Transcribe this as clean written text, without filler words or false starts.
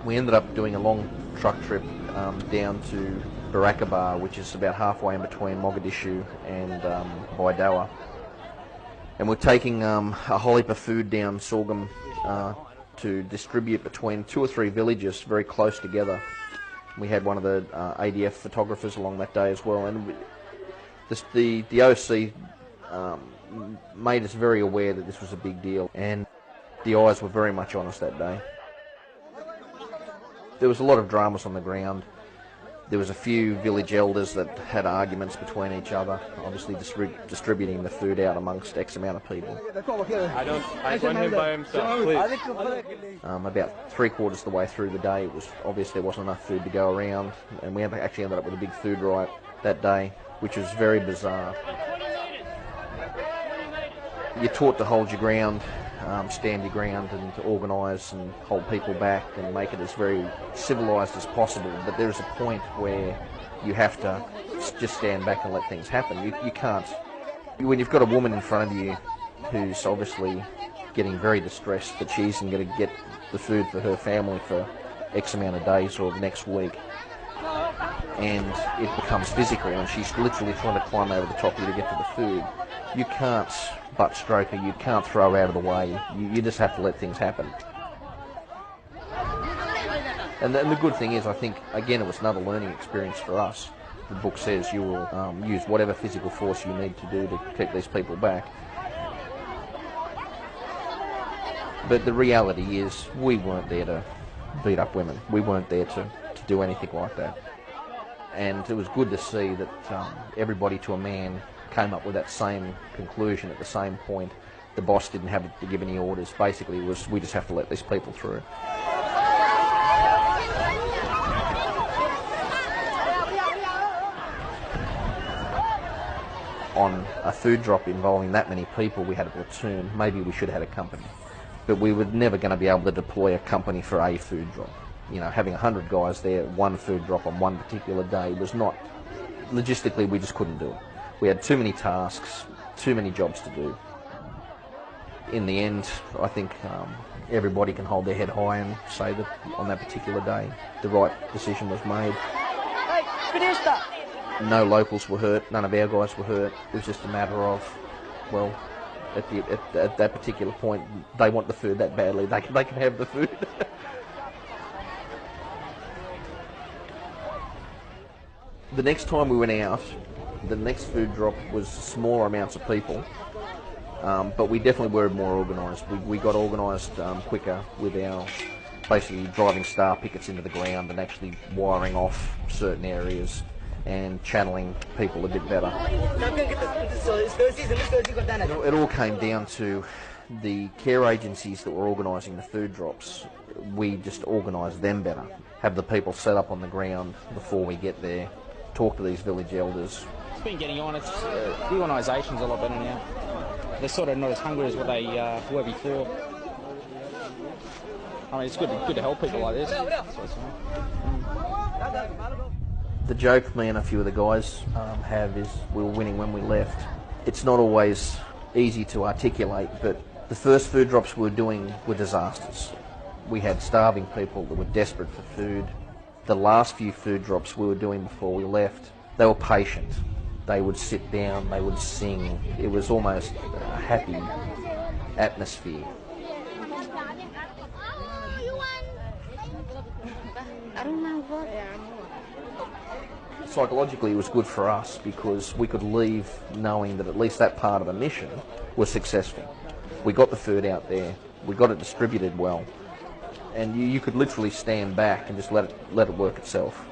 We ended up doing a long truck trip down to Hakaba, which is about halfway in between Mogadishu and Baidoa. And we're taking a whole heap of food down sorghum to distribute between 2 or 3 villages very close together. We had one of the ADF photographers along that day as well, and the OC made us very aware that this was a big deal, and the eyes were very much on us that day. There was a lot of dramas on the ground. There was a few village elders that had arguments between each other, obviously distributing the food out amongst X amount of people. I want him by himself, please. About 3/4 of the way through the day, it was obvious there wasn't enough food to go around, and we actually ended up with a big food riot that day, which was very bizarre. You're taught to hold your ground, stand your ground, and to organise and hold people back and make it as very civilised as possible. But there's a point where you have to just stand back and let things happen. You can't. When you've got a woman in front of you who's obviously getting very distressed that she isn't going to get the food for her family for X amount of days or the next week, and it becomes physical, and she's literally trying to climb over the top of you to get to the food, you can't butt stroke her, you can't throw her out of the way, you just have to let things happen. And the good thing is, I think, again, it was another learning experience for us. The book says you will use whatever physical force you need to do to keep these people back. But the reality is, we weren't there to beat up women. We weren't there to do anything like that. And it was good to see that everybody to a man came up with that same conclusion at the same point. The boss didn't have to give any orders. Basically, it was, we just have to let these people through. On a food drop involving that many people, we had a platoon. Maybe we should have had a company. But we were never going to be able to deploy a company for a food drop. You know, having 100 guys there, one food drop on one particular day was not, logistically we just couldn't do it. We had too many tasks, too many jobs to do. In the end, I think everybody can hold their head high and say that on that particular day, the right decision was made. Hey, finish that! No locals were hurt, none of our guys were hurt. It was just a matter of, well, at that particular point, they want the food that badly, they can have the food. The next time we went out, the next food drop was smaller amounts of people, but we definitely were more organised. We got organised quicker with our basically driving star pickets into the ground and actually wiring off certain areas and channeling people a bit better. It all came down to the care agencies that were organising the food drops. We just organised them better, have the people set up on the ground before we get there, talk to these village elders. It's been getting on. It's the organisation's a lot better now. They're sort of not as hungry as what they were before. I mean, it's good to help people like this. The joke me and a few of the guys have is we were winning when we left. It's not always easy to articulate, but the first food drops we were doing were disasters. We had starving people that were desperate for food. The last few food drops we were doing before we left, they were patient. They would sit down, they would sing. It was almost a happy atmosphere. Psychologically, it was good for us because we could leave knowing that at least that part of the mission was successful. We got the food out there, we got it distributed well, and you could literally stand back and just let it work itself.